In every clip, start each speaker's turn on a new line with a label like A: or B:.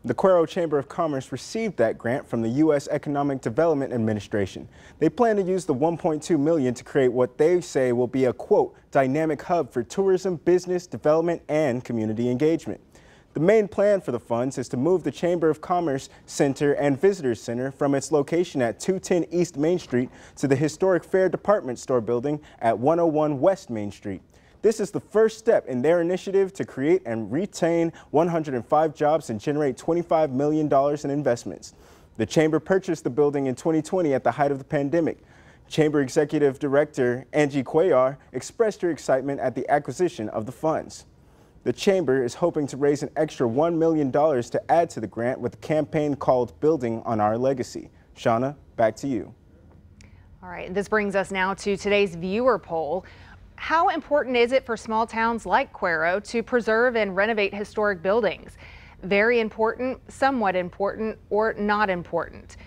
A: The Cuero Chamber of Commerce received that grant from the U.S. Economic Development Administration. They plan to use the $1.2 million to create what they say will be a, quote, dynamic hub for tourism, business development, and community engagement. The main plan for the funds is to move the Chamber of Commerce Center and Visitors Center from its location at 210 East Main Street to the historic Fair Department Store building at 101 West Main Street. This is the first step in their initiative to create and retain 105 jobs and generate $25 million in investments. The Chamber purchased the building in 2020 at the height of the pandemic. Chamber Executive Director Angie Cuellar expressed her excitement at the acquisition of the funds. The Chamber is hoping to raise an extra $1 million to add to the grant with a campaign called Building on Our Legacy. Shawna, back to you.
B: All right, this brings us now to today's viewer poll. How important is it for small towns like Cuero to preserve and renovate historic buildings? Very important, somewhat important, or not important?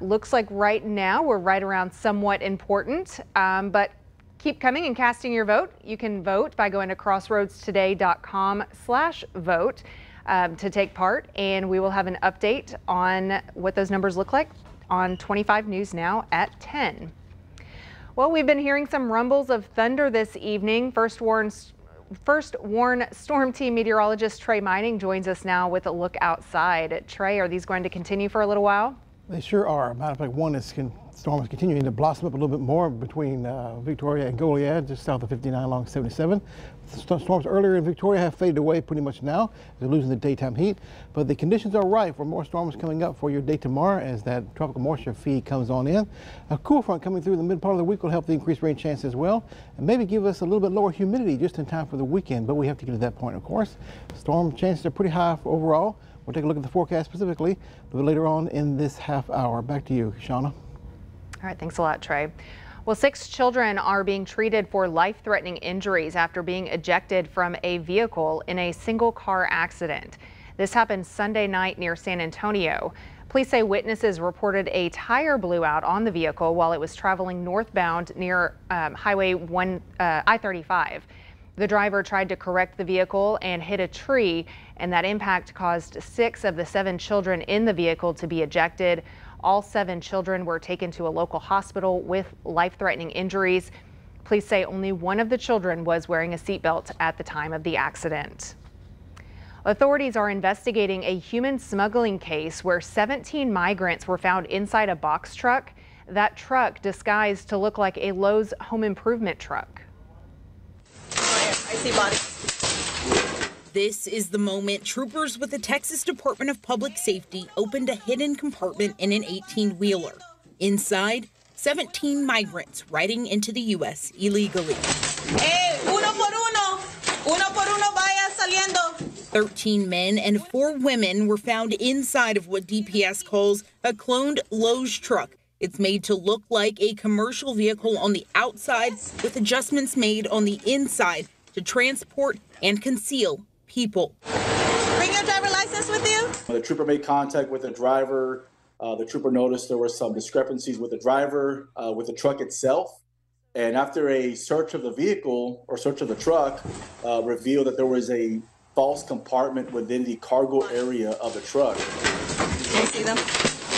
B: Looks like right now we're right around somewhat important, but keep coming and casting your vote. You can vote by going to crossroadstoday.com/vote to take part, and we will have an update on what those numbers look like on 25 News Now at 10. Well, we've been hearing some rumbles of thunder this evening. First warn storm team meteorologist Trey Mining joins us now with a look outside. Trey, are these going to continue for a little while?
C: They sure are. Matter of fact, storm is continuing to blossom up a little bit more between Victoria and Goliad, just south of 59 along 77. The storms earlier in Victoria have faded away pretty much now. They're losing the daytime heat, but the conditions are right for more storms coming up for your day tomorrow as that tropical moisture feed comes on in. A cool front coming through the mid part of the week will help the increased rain chance as well, and maybe give us a little bit lower humidity just in time for the weekend, but we have to get to that point, of course. Storm chances are pretty high overall. We'll take a look at the forecast specifically a little bit later on in this half hour. Back to you, Shawna.
B: All right, thanks a lot, Trey. Well, 6 children are being treated for life-threatening injuries after being ejected from a vehicle in a single-car accident. This happened Sunday night near San Antonio. Police say witnesses reported a tire blew out on the vehicle while it was traveling northbound near Highway I-35. The driver tried to correct the vehicle and hit a tree, and that impact caused 6 of the 7 children in the vehicle to be ejected. All 7 children were taken to a local hospital with life-threatening injuries. Police say only one of the children was wearing a seatbelt at the time of the accident. Authorities are investigating a human smuggling case where 17 migrants were found inside a box truck. That truck disguised to look like a Lowe's home improvement truck.
D: I see bodies.
E: This is the moment troopers with the Texas Department of Public Safety opened a hidden compartment in an 18-wheeler. Inside, 17 migrants riding into the U.S. illegally.
D: Hey, uno por uno vaya saliendo.
E: 13 men and 4 women were found inside of what DPS calls a cloned Lowe's truck. It's made to look like a commercial vehicle on the outside with adjustments made on the inside to transport and conceal people.
D: Bring your driver license with you.
F: The trooper made contact with the driver. The trooper noticed there were some discrepancies with the driver, with the truck itself. And after a search of the vehicle or search of the truck, revealed that there was a false compartment within the cargo area of the truck.
D: Can you see them?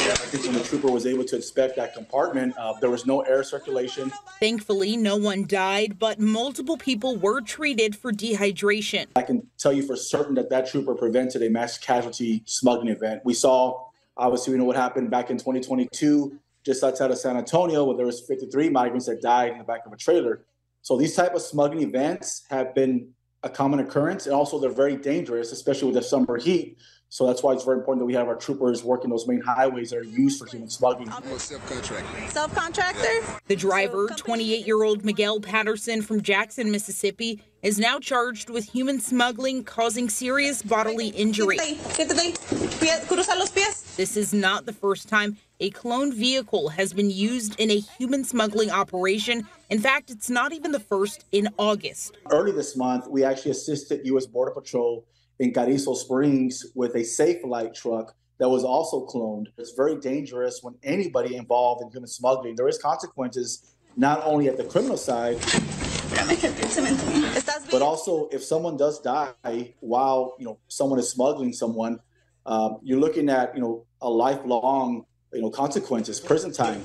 F: I think when the trooper was able to inspect that compartment, there was no air circulation.
E: Thankfully, no one died, but multiple people were treated for dehydration.
F: I can tell you for certain that that trooper prevented a mass casualty smuggling event. We saw, obviously, we know what happened back in 2022, just outside of San Antonio, where there was 53 migrants that died in the back of a trailer. So these type of smuggling events have been a common occurrence, and also they're very dangerous, especially with the summer heat. So that's why it's very important that we have our troopers working those main highways that are used for human smuggling.
D: Self-contractor?
E: The driver, 28-year-old Miguel Patterson from Jackson, Mississippi, is now charged with human smuggling causing serious bodily injury. This is not the first time a cloned vehicle has been used in a human smuggling operation. In fact, it's not even the first in August.
F: Early this month, we actually assisted U.S. Border Patrol in Carrizo Springs with a Safe Light truck that was also cloned. It's very dangerous when anybody involved in human smuggling. There is consequences not only at the criminal side, but also if someone does die while someone is smuggling someone, you're looking at, a lifelong, consequences, prison time.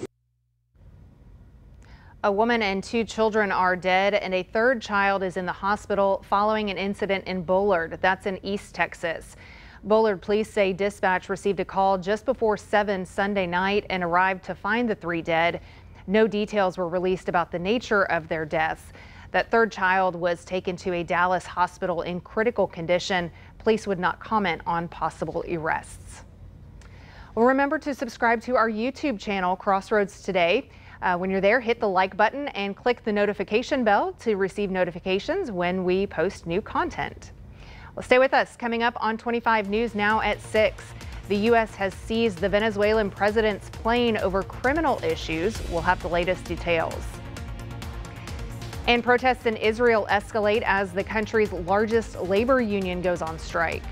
B: A woman and 2 children are dead, and a 3rd child is in the hospital following an incident in Bullard. That's in East Texas. Bullard police say dispatch received a call just before 7 Sunday night and arrived to find the 3 dead. No details were released about the nature of their deaths. That 3rd child was taken to a Dallas hospital in critical condition. Police would not comment on possible arrests. Well, remember to subscribe to our YouTube channel, Crossroads Today. When you're there, hit the like button and click the notification bell to receive notifications when we post new content. Well, stay with us. Coming up on 25 News now at 6. The U.S. has seized the Venezuelan president's plane over criminal issues. We'll have the latest details. And protests in Israel escalate as the country's largest labor union goes on strike.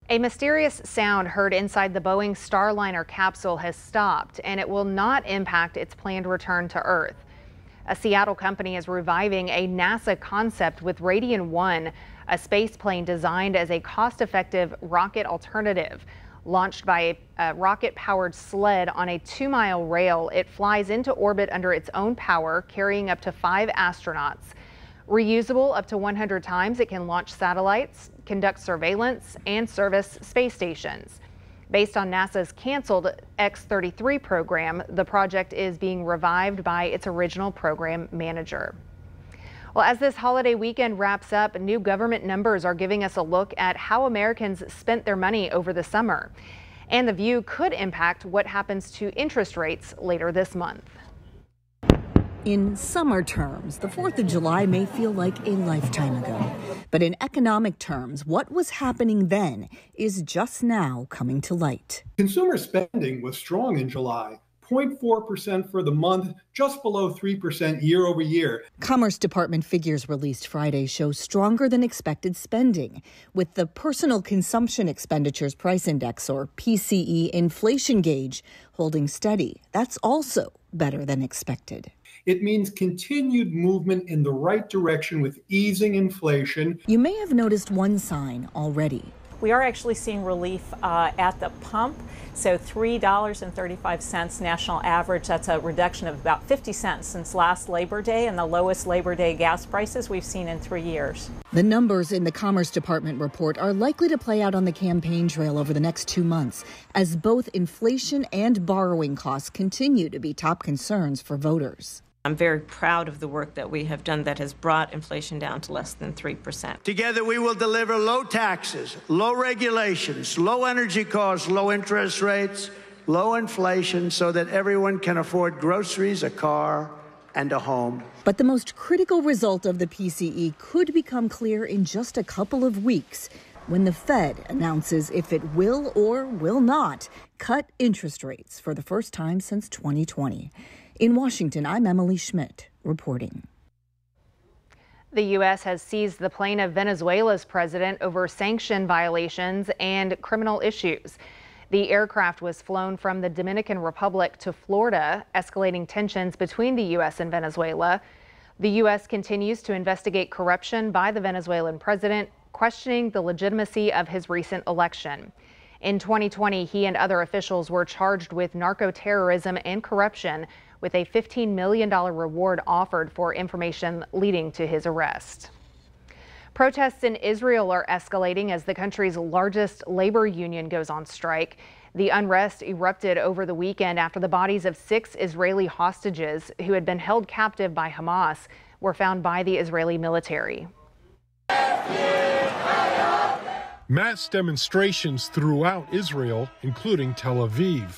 B: A mysterious sound heard inside the Boeing Starliner capsule has stopped, and it will not impact its planned return to Earth. A Seattle company is reviving a NASA concept with Radian 1, a space plane designed as a cost-effective rocket alternative. Launched by a rocket-powered sled on a 2-mile rail, it flies into orbit under its own power, carrying up to 5 astronauts. Reusable up to 100 times, it can launch satellites, conduct surveillance, and service space stations. Based on NASA's canceled X-33 program, the project is being revived by its original program manager. Well, as this holiday weekend wraps up, new government numbers are giving us a look at how Americans spent their money over the summer. And the view could impact what happens to interest rates later this month.
G: In summer terms, the 4th of July may feel like a lifetime ago. But in economic terms, what was happening then is just now coming to light.
H: Consumer spending was strong in July, 0.4% for the month, just below 3% year over year.
G: Commerce Department figures released Friday show stronger than expected spending, with the Personal Consumption Expenditures Price Index, or PCE, inflation gauge holding steady. That's also better than expected.
H: It means continued movement in the right direction with easing inflation.
G: You may have noticed one sign already.
I: We are actually seeing relief at the pump. So $3.35 national average. That's a reduction of about 50 cents since last Labor Day, and the lowest Labor Day gas prices we've seen in 3 years.
G: The numbers in the Commerce Department report are likely to play out on the campaign trail over the next 2 months, as both inflation and borrowing costs continue to be top concerns for voters.
J: I'm very proud of the work that we have done that has brought inflation down to less than 3%.
K: Together, we will deliver low taxes, low regulations, low energy costs, low interest rates, low inflation, so that everyone can afford groceries, a car, and a home.
G: But the most critical result of the PCE could become clear in just a couple of weeks when the Fed announces if it will or will not cut interest rates for the first time since 2020. In Washington, I'm Emily Schmidt reporting.
B: The U.S. has seized the plane of Venezuela's president over sanction violations and criminal issues. The aircraft was flown from the Dominican Republic to Florida, escalating tensions between the U.S. and Venezuela. The U.S. continues to investigate corruption by the Venezuelan president, questioning the legitimacy of his recent election. In 2020, he and other officials were charged with narco-terrorism and corruption, with a $15 million reward offered for information leading to his arrest. Protests in Israel are escalating as the country's largest labor union goes on strike. The unrest erupted over the weekend after the bodies of 6 Israeli hostages who had been held captive by Hamas were found by the Israeli military.
L: Mass demonstrations throughout Israel, including Tel Aviv,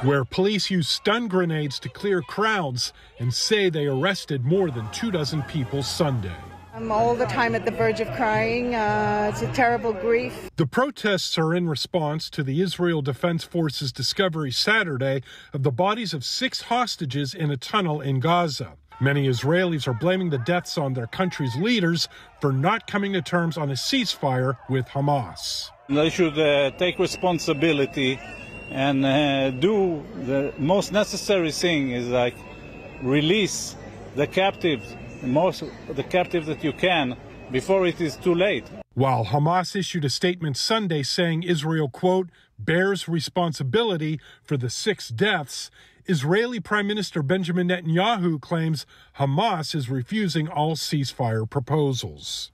L: where police used stun grenades to clear crowds and say they arrested more than 24 people Sunday.
M: I'm all the time at the verge of crying. It's a terrible grief.
L: The protests are in response to the Israel Defense Forces discovery Saturday of the bodies of 6 hostages in a tunnel in Gaza. Many Israelis are blaming the deaths on their country's leaders for not coming to terms on a ceasefire with Hamas.
N: They should take responsibility and do the most necessary thing is like release the captives, the captives that you can before it is too late.
L: While Hamas issued a statement Sunday saying Israel, quote, bears responsibility for the 6 deaths, Israeli Prime Minister Benjamin Netanyahu claims Hamas is refusing all ceasefire proposals.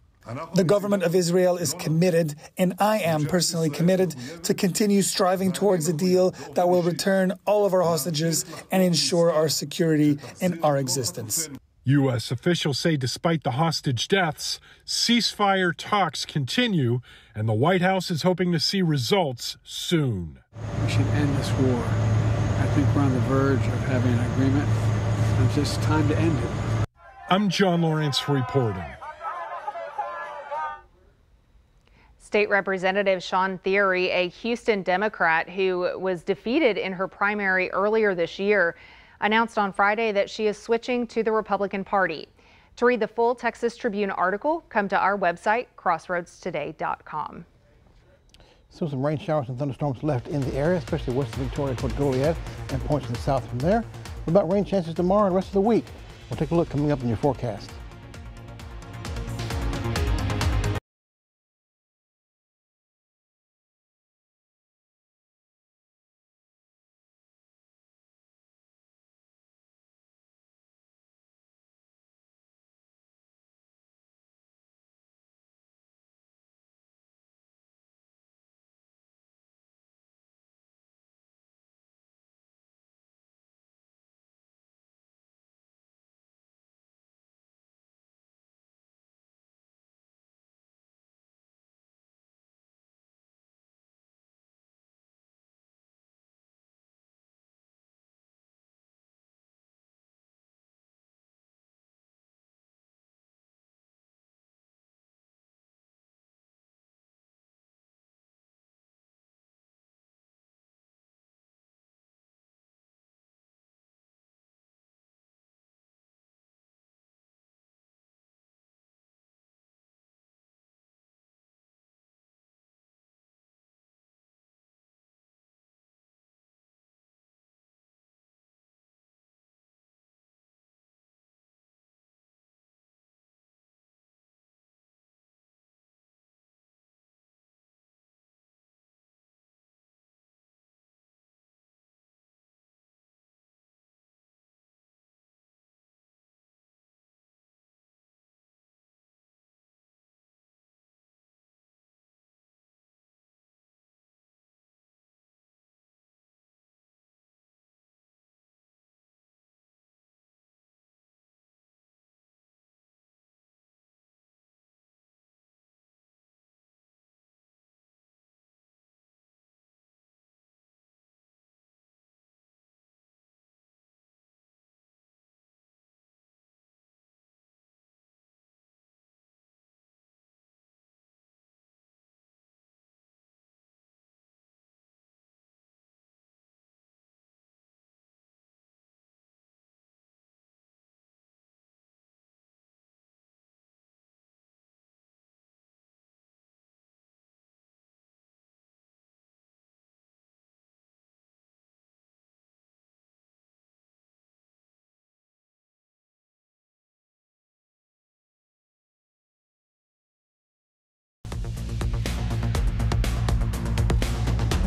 O: The government of Israel is committed, and I am personally committed, to continue striving towards a deal that will return all of our hostages and ensure our security and our existence.
L: U.S. officials say despite the hostage deaths, ceasefire talks continue, and the White House is hoping to see results soon.
P: We should end this war. I think we're on the verge of having an agreement. It's just time to end it.
L: I'm John Lawrence reporting.
B: State Representative Currie, a Houston Democrat who was defeated in her primary earlier this year, announced on Friday that she is switching to the Republican Party. To read the full Texas Tribune article, come to our website, crossroadstoday.com.
C: Still some rain showers and thunderstorms left in the area, especially west of Victoria toward Goliad and points to the south from there. What about rain chances tomorrow and the rest of the week? We'll take a look coming up in your forecast.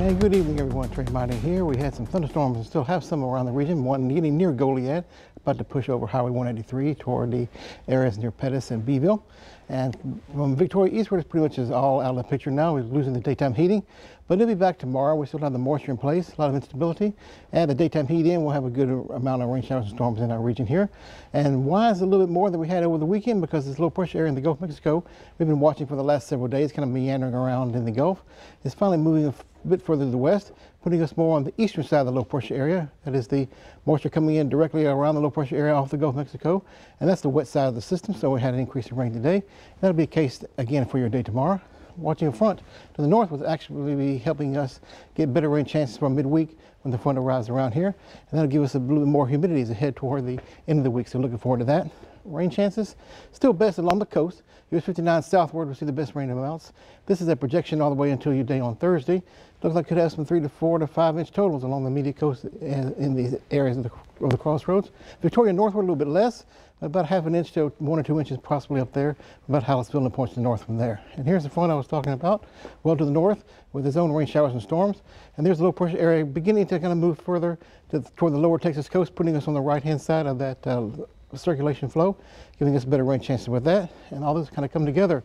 C: And good evening, everyone. Trey Mining here. We had some thunderstorms and still have some around the region. One getting near Goliad, about to push over Highway 183 toward the areas near Pettis and Beeville. And from Victoria eastward, it's pretty much is all out of the picture now. We're losing the daytime heating, but it'll be back tomorrow. We still have the moisture in place, a lot of instability. Add the daytime heat in, we'll have a good amount of rain showers and storms in our region here. And why is it a little bit more than we had over the weekend? Because this low pressure area in the Gulf of Mexico, we've been watching for the last several days, kind of meandering around in the Gulf. It's finally moving a bit further to the west, putting us more on the eastern side of the low pressure area. That is the moisture coming in directly around the low pressure area off the Gulf of Mexico, and that's the wet side of the system. So we had an increase in rain today. That'll be a case again for your day tomorrow. Watching a front to the north will actually be helping us get better rain chances for midweek when the front arrives around here, and that'll give us a little bit more humidity as we head toward the end of the week. So looking forward to that. Rain chances still best along the coast. US 59 southward will see the best rain amounts. This is a projection all the way until your day on Thursday. Looks like it could have some 3 to 4 to 5 inch totals along the immediate coast in these areas of the crossroads. Victoria northward a little bit less, about half an inch to 1 or 2 inches possibly up there, about Hallettsville and points to the north from there. And here's the front I was talking about, well to the north with its own rain showers and storms. And there's a low pressure area beginning to kind of move further toward the lower Texas coast, putting us on the right hand side of that circulation flow, giving us better rain chances with that. And all this kind of come together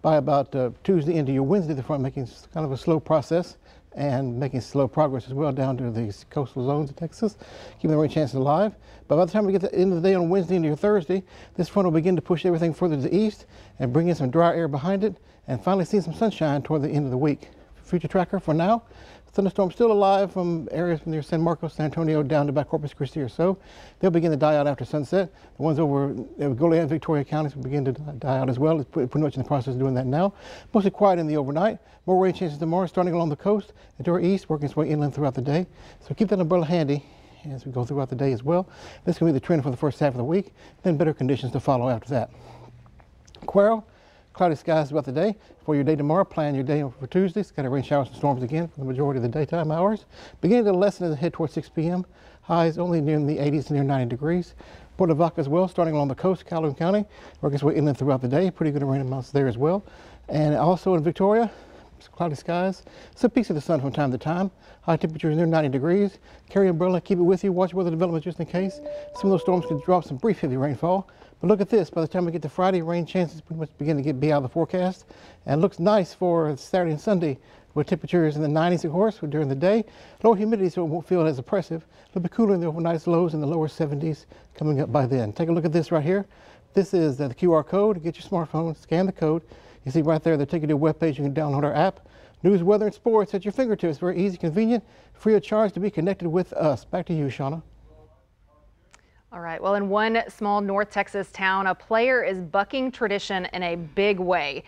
C: by about Tuesday into your Wednesday, the front making kind of a slow process and making slow progress as well down to these coastal zones of Texas, keeping the rain chances alive. But by the time we get to the end of the day on Wednesday into your Thursday, this front will begin to push everything further to the east and bring in some dry air behind it and finally see some sunshine toward the end of the week. Future tracker for now, thunderstorms still alive from areas near San Marcos, San Antonio, down to about Corpus Christi or so. They'll begin to die out after sunset. The ones over Goliad and Victoria counties will begin to die out as well. It's pretty much in the process of doing that now. Mostly quiet in the overnight. More rain chances tomorrow, starting along the coast and to our east, working its way inland throughout the day. So keep that umbrella handy as we go throughout the day as well. This is going to be the trend for the first half of the week, then better conditions to follow after that. Quail. Cloudy skies throughout the day. For your day tomorrow, plan your day for Tuesday. It's got rain showers and storms again for the majority of the daytime hours. Beginning to lessen as we head towards 6 p.m. Highs only near the 80s to near 90 degrees. Port Lavaca as well, starting along the coast, Calhoun County, working its way inland throughout the day. Pretty good rain amounts there as well. And also in Victoria, cloudy skies, some peaks of the sun from time to time. High temperatures near 90 degrees. Carry an umbrella, keep it with you. Watch weather developments just in case. Some of those storms could drop some brief heavy rainfall. But look at this, by the time we get to Friday, rain chances pretty much begin to be out of the forecast. And it looks nice for Saturday and Sunday with temperatures in the 90s, of course, during the day. Lower humidity, so it won't feel as oppressive. A little bit cooler in the overnight lows in the lower 70s coming up by then. Take a look at this right here. This is the QR code. Get your smartphone, scan the code. You see right there, they're taking you to a webpage. You can download our app. News, weather, and sports at your fingertips. Very easy, convenient, free of charge to be connected with us. Back to you, Shawna.
B: All right, well, in one small North Texas town, a player is bucking tradition in a big way.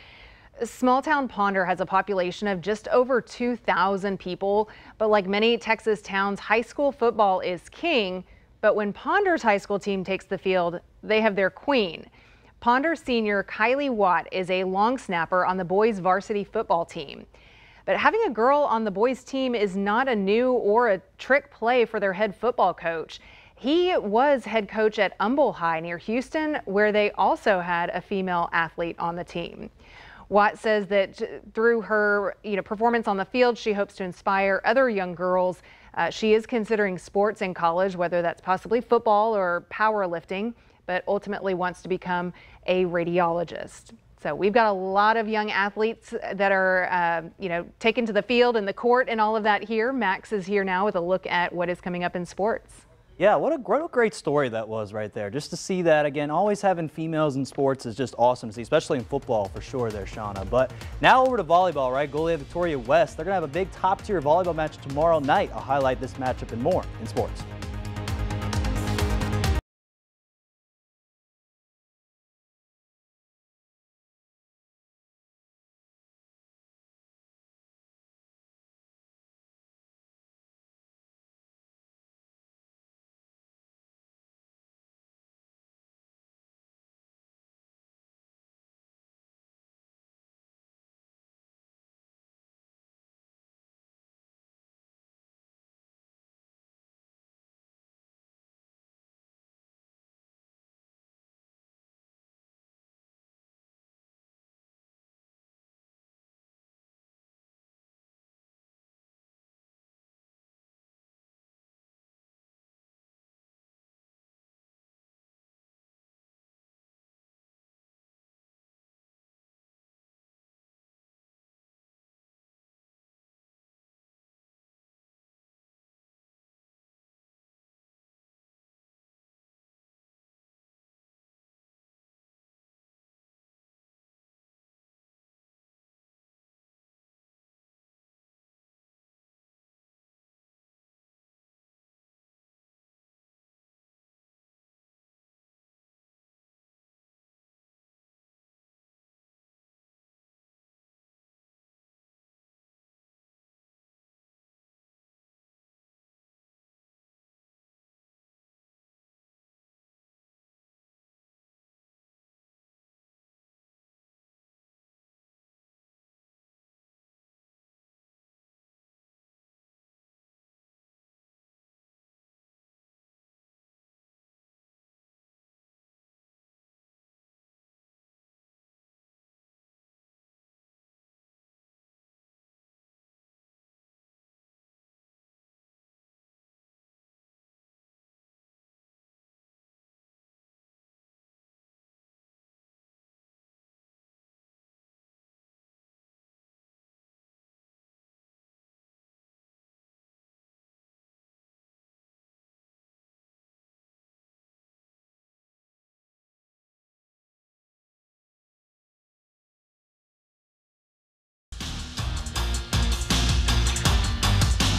B: Small town Ponder has a population of just over 2,000 people, but like many Texas towns, high school football is king. But when Ponder's high school team takes the field, they have their queen. Ponder senior Kylie Watt is a long snapper on the boys varsity football team. But having a girl on the boys team is not a new or a trick play for their head football coach. He was head coach at Humble High near Houston, where they also had a female athlete on the team. Watt says that through her performance on the field, she hopes to inspire other young girls. She is considering sports in college, whether that's possibly football or powerlifting, but ultimately wants to become a radiologist. So we've got a lot of young athletes that are, taken to the field and the court and all of that here. Max is here now with a look at what is coming up in sports.
Q: Yeah, what a great story that was right there. Just to see that, again, always having females in sports is just awesome to see, especially in football for sure there, Shawna. But now over to volleyball, right? Goliad Victoria West, they're going to have a big top-tier volleyball match tomorrow night. I'll highlight this matchup and more in sports.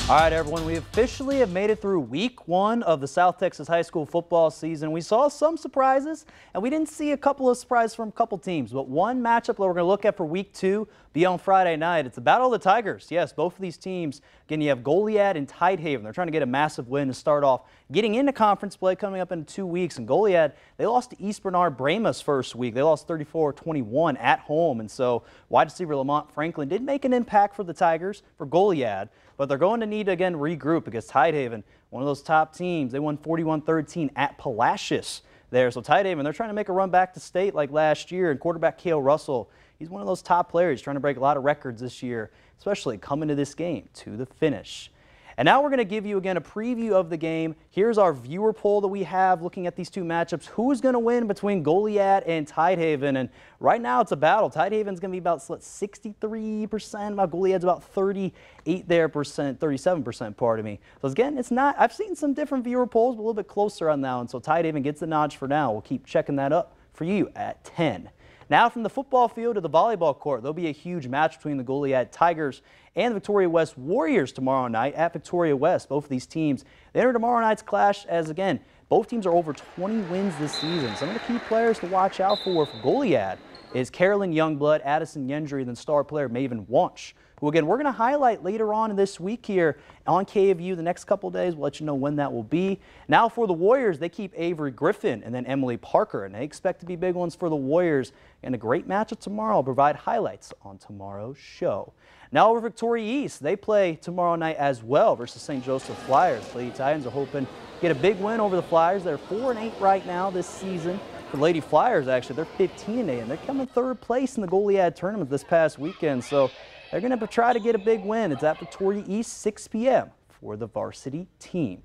Q: All right, everyone, we officially have made it through week 1 of the South Texas high school football season. We saw some surprises, and we didn't see a couple of surprises from a couple teams. But one matchup that we're going to look at for week 2 be on Friday night. It's the Battle of the Tigers. Yes, both of these teams. Again, you have Goliad and Tidehaven. They're trying to get a massive win to start off getting into conference play coming up in 2 weeks. And Goliad, they lost to East Bernard Brema's first week. They lost 34-21 at home. And so wide receiver Lamont Franklin did make an impact for the Tigers, for Goliad. But they're going to need to, again, regroup against Tidehaven, one of those top teams. They won 41-13 at Palacios there. So Tidehaven, they're trying to make a run back to state like last year. And quarterback Cale Russell, he's one of those top players trying to break a lot of records this year, especially coming to this game to the finish. And now we're going to give you, again, a preview of the game. Here's our viewer poll that we have looking at these two matchups. Who's going to win between Goliad and Tidehaven? And right now it's a battle. Tidehaven's going to be about 63%, while Goliad's about 37%, pardon me. So again, it's not, I've seen some different viewer polls, but a little bit closer on that one. So Tidehaven gets the notch for now. We'll keep checking that up for you at 10. Now from the football field to the volleyball court, there'll be a huge match between the Goliad Tigers and the Victoria West Warriors tomorrow night at Victoria West. Both of these teams, they enter tomorrow night's clash as, again, both teams are over 20 wins this season. Some of the key players to watch out for Goliad is Carolyn Youngblood, Addison Yendry, and then star player Maven Wunsch, who, again, we're going to highlight later on in this week here on KFU the next couple days. We'll let you know when that will be. Now for the Warriors, they keep Avery Griffin and then Emily Parker, and they expect to be big ones for the Warriors. And a great matchup tomorrow. I'll provide highlights on tomorrow's show. Now over Victoria East, they play tomorrow night as well versus St. Joseph Flyers. Lady Titans are hoping to get a big win over the Flyers. They're 4-8 right now this season. The Lady Flyers, actually, they're 15-8, and they're coming third place in the Goliad tournament this past weekend. So they're going to try to get a big win. It's at Victoria East, 6 p.m. for the varsity team.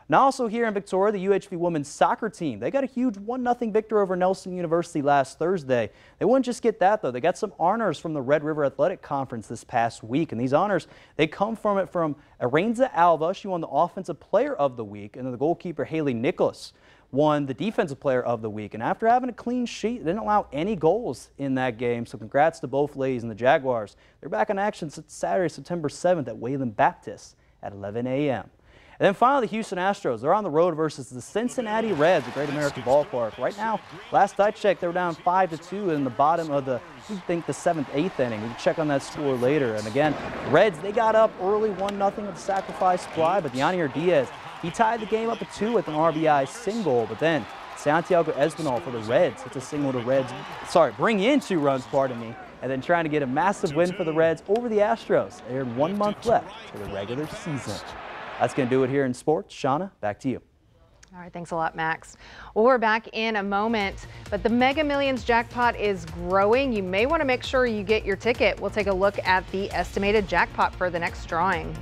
Q: Now also here in Victoria, the UHV women's soccer team, they got a huge 1-0 victory over Nelson University last Thursday. They wouldn't just get that, though. They got some honors from the Red River Athletic Conference this past week. And these honors, they come from Aranza Alva. She won the Offensive Player of the Week. And then the goalkeeper, Haley Nicholas, won the Defensive Player of the Week. And after having a clean sheet, they didn't allow any goals in that game. So congrats to both ladies and the Jaguars. They're back in action Saturday, September 7th at Wayland Baptist at 11 a.m. And then finally, the Houston Astros. They're on the road versus the Cincinnati Reds at Great American Ballpark. Right now, last I checked, they were down 5-2 in the bottom of the 7th, 8th inning. We can check on that score later. And again, Reds, they got up early 1-0 with a sacrifice fly, but Yanier Diaz, he tied the game up at 2 with an RBI single. But then Santiago Espinal for the Reds hits a single to Reds. Bring in 2 runs, pardon me. And then trying to get a massive win for the Reds over the Astros. They had 1 month left for the regular season. That's going to do it here in sports. Shawna, back to you.
B: All right, thanks a lot, Max. Well, we're back in a moment, but the Mega Millions jackpot is growing. You may want to make sure you get your ticket. We'll take a look at the estimated jackpot for the next drawing.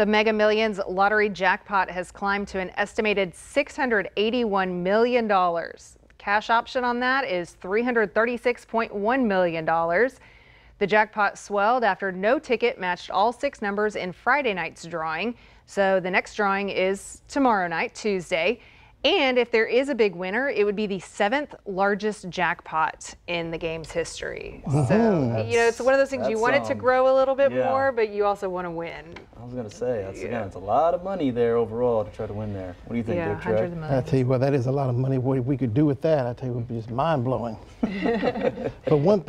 B: The Mega Millions lottery jackpot has climbed to an estimated $681 million. Cash option on that is $336.1 million. The jackpot swelled after no ticket matched all 6 numbers in Friday night's drawing. So the next drawing is tomorrow night, Tuesday. And if there is a big winner, it would be the 7th largest jackpot in the game's history. So, you know, it's one of those things you want it to grow a little bit more, but you also want to win.
Q: I was going to say, that's, again, it's a lot of money there overall to try to win there. What do you think, Dick?
B: Hundreds of millions.
C: I tell you what, that is a lot of money. What we could do with that, I tell you, would be just mind-blowing. But one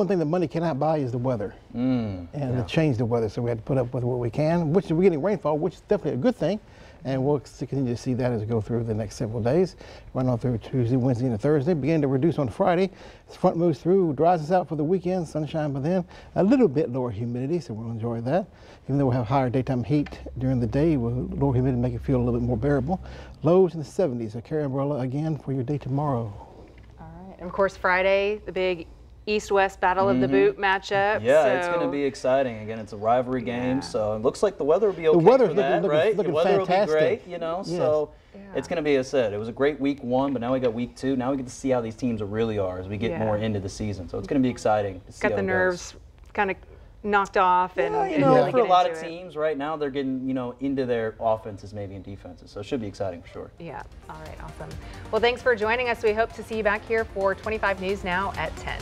C: thing that money cannot buy is the weather. And to change the weather, so we had to put up with what we can, which we're getting rainfall, which is definitely a good thing. And we'll continue to see that as we go through the next several days. Run on through Tuesday, Wednesday, and Thursday. Begin to reduce on Friday. As front moves through, dries us out for the weekend. Sunshine by then. A little bit lower humidity, so we'll enjoy that. Even though we'll have higher daytime heat during the day, lower humidity make it feel a little bit more bearable. Lows in the 70s. So carry umbrella again for your day tomorrow.
B: All right. And of course, Friday, the big East-West Battle of the Boot matchup.
Q: Yeah, it's going to be exciting. Again, it's a rivalry game, so it looks like the weather will be okay
C: the weather's
Q: for that, right?
C: Looking
Q: the weather
C: fantastic.
Q: will be great, you know, so it's going to be, as I said, it was a great week 1, but now we got week 2. Now we get to see how these teams really are as we get more into the season. So it's going to be exciting to see
B: got
Q: how
B: the
Q: it
B: nerves kind of knocked off. And,
Q: you know, for a lot of teams right now, they're getting, you know, into their offenses maybe and defenses. So it should be exciting for sure.
B: Yeah. All right. Awesome. Well, thanks for joining us. We hope to see you back here for 25 News Now at 10.